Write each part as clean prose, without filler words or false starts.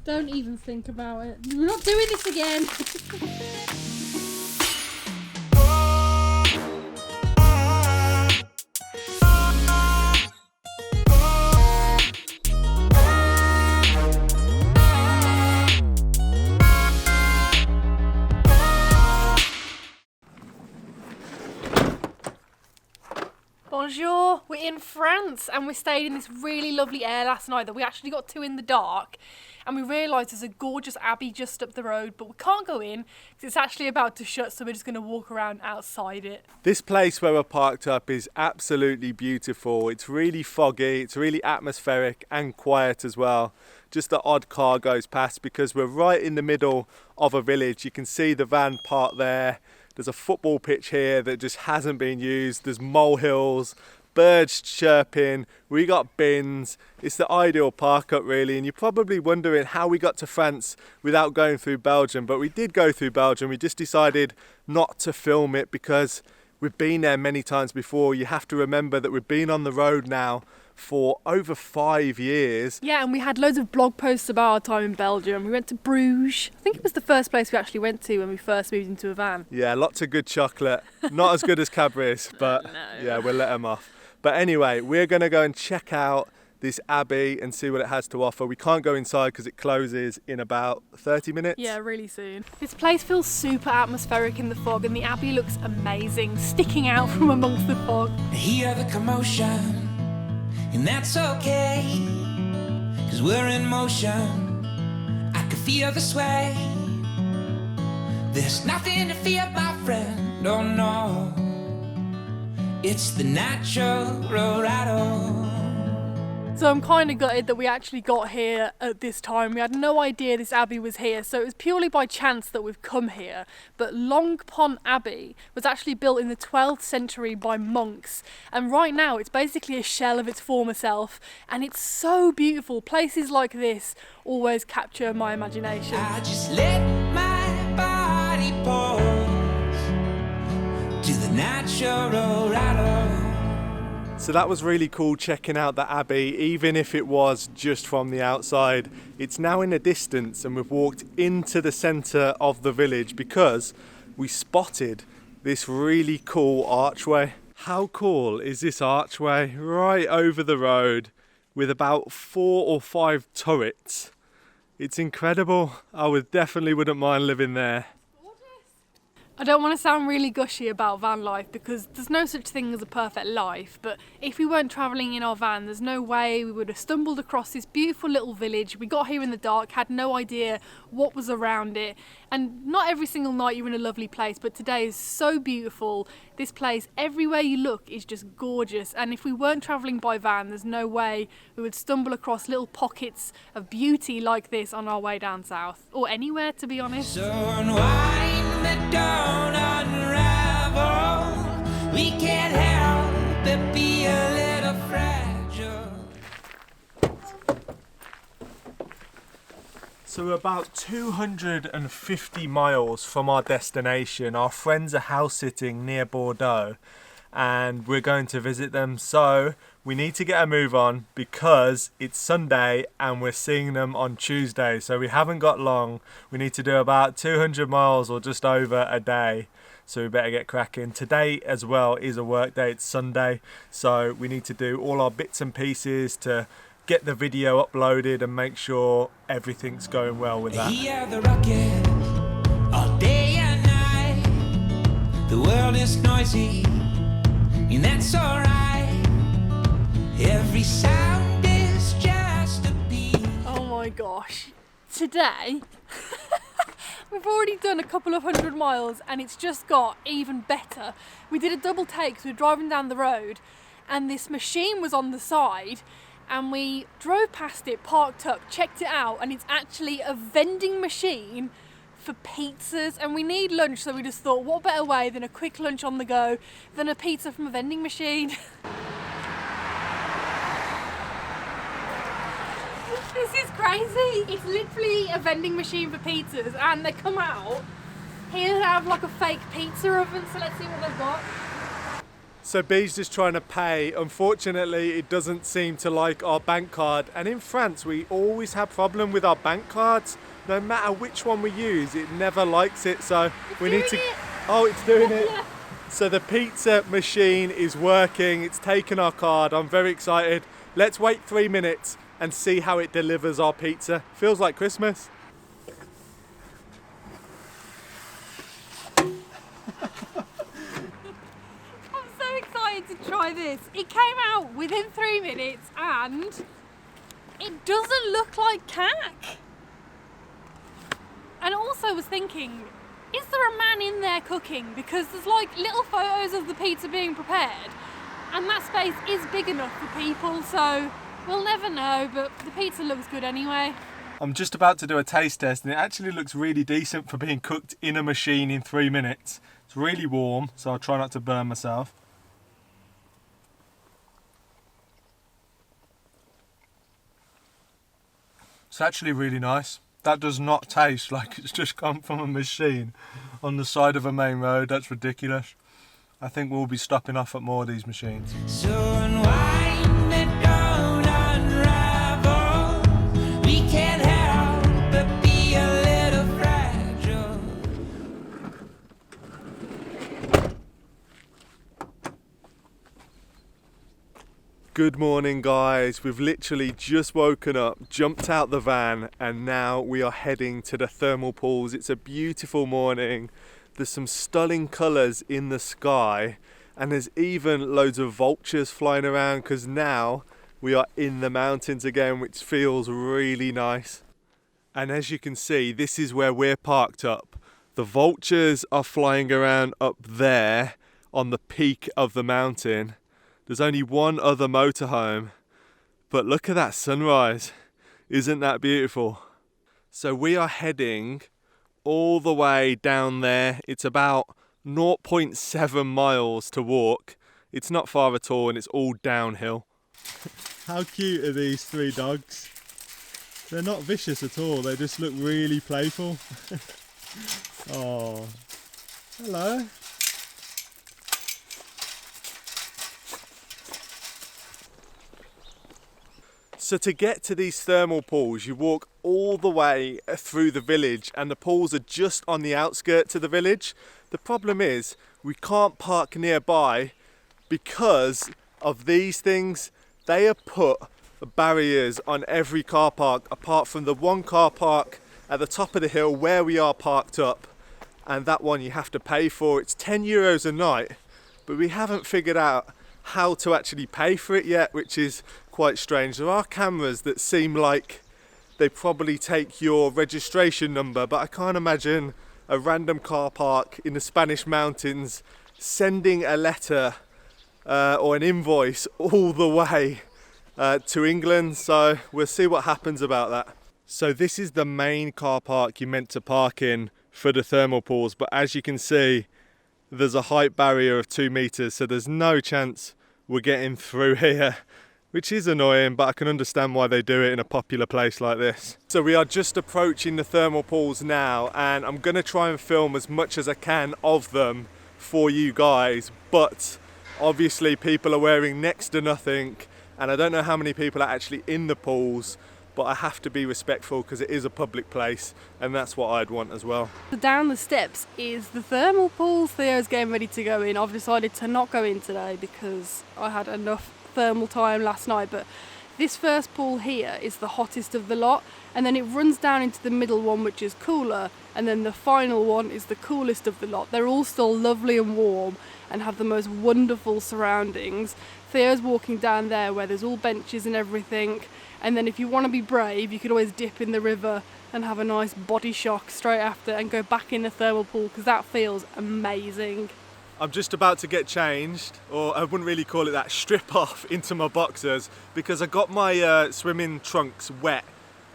Don't even think about it. We're not doing this again. Bonjour, we're in France and we stayed in this really lovely air last night that we actually got to in the dark, and we realised there's a gorgeous Abbey just up the road, but we can't go in because it's actually about to shut, so we're just going to walk around outside it. This place where we're parked up is absolutely beautiful. It's really foggy, it's really atmospheric and quiet as well. Just the odd car goes past because we're right in the middle of a village. You can see the van parked there. There's a football pitch here that just hasn't been used. There's molehills, birds chirping, we got bins. It's the ideal park up really, and you're probably wondering how we got to France without going through Belgium, but we did go through Belgium. We just decided not to film it because we've been there many times before. You have to remember that we've been on the road now for over 5 years. Yeah, and we had loads of blog posts about our time in Belgium. We went to Bruges. I think it was the first place we actually went to when we first moved into a van. Yeah, lots of good chocolate. Not as good as Cadbury's, but yeah, we'll let them off. But anyway, we're going to go and check out this Abbey and see what it has to offer. We can't go inside because it closes in about 30 minutes. Yeah, really soon. This place feels super atmospheric in the fog, and the Abbey looks amazing, sticking out from amongst the fog. I hear the commotion, and that's okay, 'cause we're in motion. I can feel the sway. There's nothing to fear, my friend. Oh no, it's the natural rattle. So I'm kind of gutted that we actually got here at this time. We had no idea this Abbey was here, so it was purely by chance that we've come here. But Longpont Abbey was actually built in the 12th century by monks, and right now it's basically a shell of its former self, and it's so beautiful. Places like this always capture my imagination. I just let my body pause to the natural rattle. So that was really cool checking out the Abbey, even if it was just from the outside. It's now in the distance and we've walked into the centre of the village because we spotted this really cool archway. How cool is this archway? Right over the road with about 4 or 5 turrets. It's incredible. I definitely wouldn't mind living there. I don't want to sound really gushy about van life because there's no such thing as a perfect life, but if we weren't travelling in our van, there's no way we would have stumbled across this beautiful little village. We got here in the dark, had no idea what was around it, and not every single night you're in a lovely place, but today is so beautiful. This place, everywhere you look, is just gorgeous, and if we weren't travelling by van, there's no way we would stumble across little pockets of beauty like this on our way down south, or anywhere, to be honest. So unwind the don't unravel. We can't help but be a little fragile. So we're about 250 miles from our destination. Our friends are house sitting near Bordeaux and we're going to visit them. So we need to get a move on because it's Sunday and we're seeing them on Tuesday. So we haven't got long. We need to do about 200 miles or just over a day. So we better get cracking. Today as well is a work day, it's Sunday. So we need to do all our bits and pieces to get the video uploaded and make sure everything's going well with that. Hear the rocket all day and night. The world is noisy, and that's alright. Every sound is just a beat. Oh my gosh. Today, we've already done a couple of 100 miles and it's just got even better. We did a double take, so we were driving down the road and this machine was on the side and we drove past it, parked up, checked it out, and it's actually a vending machine for pizzas, and we need lunch, so we just thought what better way than a quick lunch on the go than a pizza from a vending machine. This is crazy. It's literally a vending machine for pizzas, and they come out. Here they have like a fake pizza oven, so let's see what they've got. So B's just trying to pay. Unfortunately, it doesn't seem to like our bank card. And in France, we always have problem with our bank cards. No matter which one we use, it never likes it. So we need to... Oh, it's doing it. So the pizza machine is working. It's taken our card. I'm very excited. Let's wait 3 minutes and see how it delivers our pizza. Feels like Christmas. To try this. It came out within 3 minutes and it doesn't look like cack. And also was thinking, is there a man in there cooking? Because there's like little photos of the pizza being prepared and that space is big enough for people, so we'll never know, but the pizza looks good anyway. I'm just about to do a taste test and it actually looks really decent for being cooked in a machine in 3 minutes. It's really warm, so I'll try not to burn myself. It's actually really nice. That does not taste like it's just come from a machine on the side of a main road. That's ridiculous. I think we'll be stopping off at more of these machines. So unwind and don't unravel. We can't help but be a little fragile. Good morning, guys. We've literally just woken up, jumped out the van, and now we are heading to the thermal pools. It's a beautiful morning. There's some stunning colours in the sky, and there's even loads of vultures flying around because now we are in the mountains again, which feels really nice. And as you can see, this is where we're parked up. The vultures are flying around up there on the peak of the mountain. There's only one other motorhome, but look at that sunrise. Isn't that beautiful? So we are heading all the way down there. It's about 0.7 miles to walk. It's not far at all and it's all downhill. How cute are these 3 dogs? They're not vicious at all. They just look really playful. Oh, hello. So to get to these thermal pools, you walk all the way through the village and the pools are just on the outskirts of the village. The problem is we can't park nearby because of these things. They have put barriers on every car park apart from the one car park at the top of the hill where we are parked up, and that one you have to pay for. It's €10 a night, but we haven't figured out how to actually pay for it yet, which is quite strange. There are cameras that seem like they probably take your registration number, but I can't imagine a random car park in the Spanish mountains sending a letter or an invoice all the way to England, so we'll see what happens about that. So this is the main car park you're meant to park in for the thermal pools, but as you can see, there's a height barrier of 2 meters, so there's no chance we're getting through here, which is annoying, but I can understand why they do it in a popular place like this. So we are just approaching the thermal pools now, and I'm gonna try and film as much as I can of them for you guys, but obviously people are wearing next to nothing, and I don't know how many people are actually in the pools, but I have to be respectful because it is a public place and that's what I'd want as well. Down the steps is the thermal pool. Theo's getting ready to go in. I've decided to not go in today because I had enough thermal time last night, but this first pool here is the hottest of the lot, and then it runs down into the middle one, which is cooler, and then the final one is the coolest of the lot. They're all still lovely and warm and have the most wonderful surroundings. Theo's walking down there where there's all benches and everything, and then if you want to be brave you could always dip in the river and have a nice body shock straight after and go back in the thermal pool because that feels amazing. I'm just about to get changed, or I wouldn't really call it that, strip off into my boxers because I got my swimming trunks wet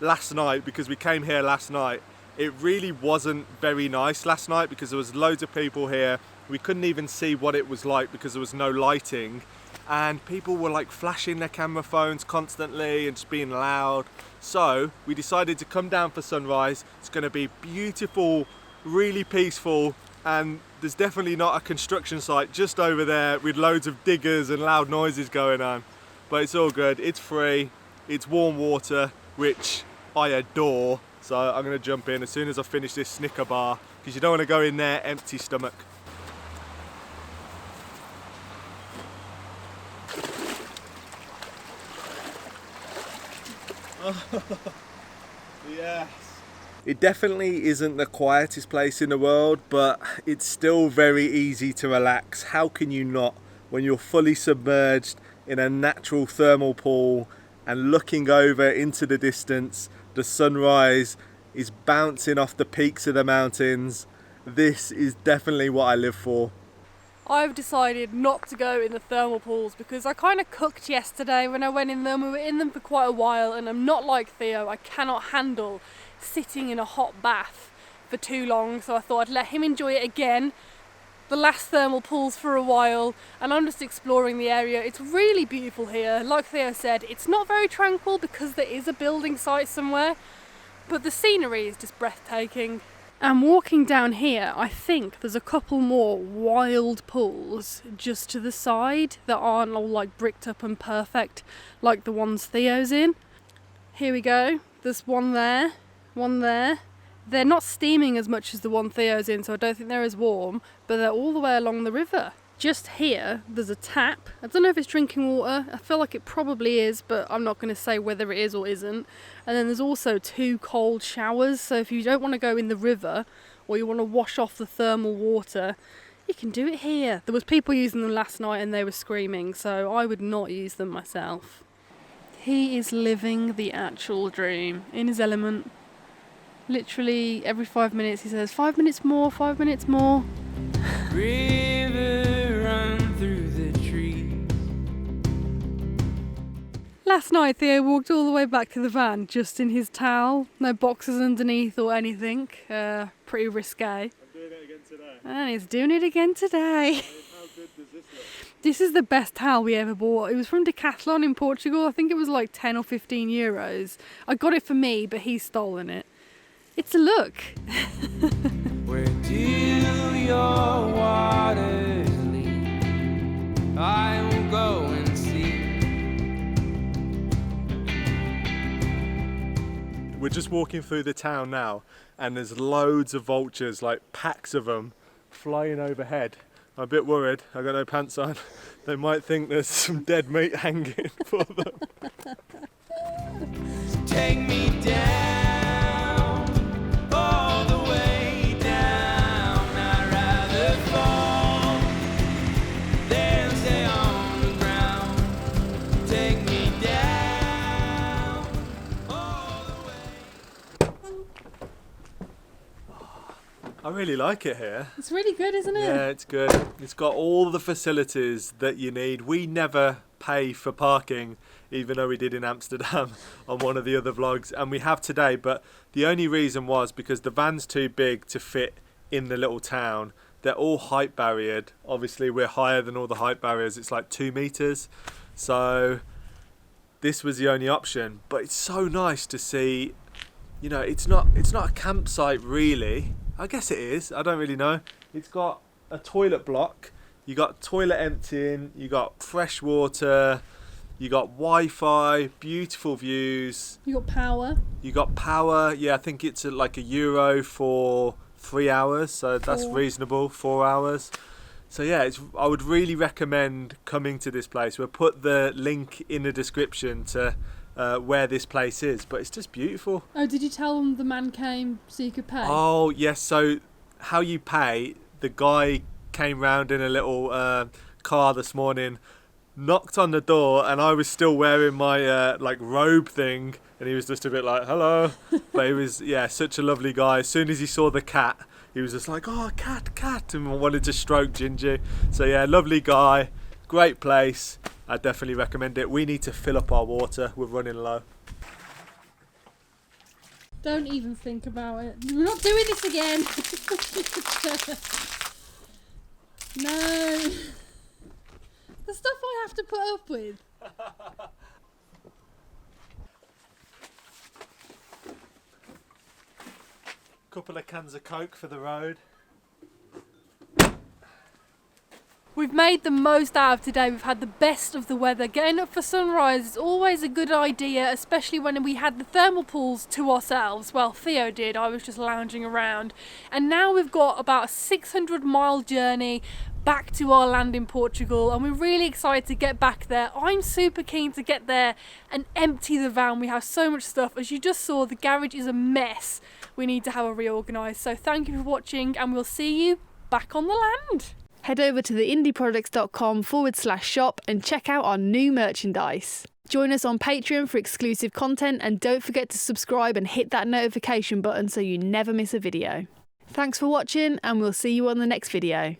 last night because we came here last night. It really wasn't very nice last night because there was loads of people here. We couldn't even see what it was like because there was no lighting, and people were like flashing their camera phones constantly and just being loud. So we decided to come down for sunrise. It's going to be beautiful, really peaceful, and there's definitely not a construction site just over there with loads of diggers and loud noises going on. But it's all good, it's free, it's warm water, which I adore. So I'm gonna jump in as soon as I finish this Snicker bar, because you don't want to go in there empty stomach. Yes. It definitely isn't the quietest place in the world, but it's still very easy to relax. How can you not when you're fully submerged in a natural thermal pool and looking over into the distance? The sunrise is bouncing off the peaks of the mountains. This is definitely what I live for. I've decided not to go in the thermal pools because I kind of cooked yesterday when I went in them. We were in them for quite a while, and I'm not like Theo. I cannot handle sitting in a hot bath for too long, so I thought I'd let him enjoy it again. The last thermal pools for a while, and I'm just exploring the area. It's really beautiful here. Like Theo said, it's not very tranquil because there is a building site somewhere, but the scenery is just breathtaking. And walking down here, I think there's a couple more wild pools just to the side that aren't all like bricked up and perfect like the ones Theo's in. Here we go. There's one there, one there. They're not steaming as much as the one Theo's in, so I don't think they're as warm, but they're all the way along the river. Just here, there's a tap. I don't know if it's drinking water. I feel like it probably is, but I'm not going to say whether it is or isn't. And then there's also 2 cold showers, so if you don't want to go in the river or you want to wash off the thermal water, you can do it here. There was people using them last night and they were screaming, so I would not use them myself. He is living the actual dream, in his element. Literally every 5 minutes he says, 5 minutes more, 5 minutes more. River run through the trees. Last night Theo walked all the way back to the van just in his towel, no boxes underneath or anything, pretty risque. I'm doing it again today. And he's doing it again today. How good does this look? This is the best towel we ever bought. It was from Decathlon in Portugal. I think it was like 10 or 15 euros. I got it for me, but he's stolen it. It's a look. Where do your waters lead? I will go and see. We're just walking through the town now, and there's loads of vultures, like packs of them, flying overhead. I'm a bit worried. I got no pants on. They might think there's some dead meat hanging for them. Take me down, all the way down. I'd rather fall than stay on the ground. Take me down, all the way. I really like it here. It's really good, isn't it? Yeah, it's good. It's got all the facilities that you need. We never pay for parking, even though we did in Amsterdam on one of the other vlogs, and we have today, but the only reason was because the van's too big to fit in the little town. They're all height barriered. Obviously we're higher than all the height barriers. It's like 2 meters, so this was the only option. But it's so nice to see, you know, it's not a campsite really. I guess it is, I don't really know. It's got a toilet block, you got toilet emptying, you got fresh water, you got Wi-Fi, beautiful views. You got power. You got power, yeah, I think it's like €1 for 3 hours, so that's 4. reasonable, 4 hours. So yeah, I would really recommend coming to this place. We'll put the link in the description to where this place is, but it's just beautiful. Oh, did you tell them the man came so you could pay? Oh yes, so how you pay, the guy came round in a little car this morning, knocked on the door, and I was still wearing my like robe thing, and he was just a bit like, hello. But he was, yeah, such a lovely guy. As soon as he saw the cat, he was just like, oh, cat, and wanted to stroke Gingy. So yeah, lovely guy, great place. I definitely recommend it. We need to fill up our water, we're running low. Don't even think about it. We're not doing this again. No. The stuff I have to put up with. Couple of cans of Coke for the road. We've made the most out of today. We've had the best of the weather. Getting up for sunrise is always a good idea, especially when we had the thermal pools to ourselves. Well, Theo did, I was just lounging around. And now we've got about a 600-mile journey back to our land in Portugal, and we're really excited to get back there. I'm super keen to get there and empty the van. We have so much stuff. As you just saw, the garage is a mess. We need to have it reorganised. So thank you for watching, and we'll see you back on the land. Head over to theindieprojects.com/shop and check out our new merchandise. Join us on Patreon for exclusive content, and don't forget to subscribe and hit that notification button so you never miss a video. Thanks for watching, and we'll see you on the next video.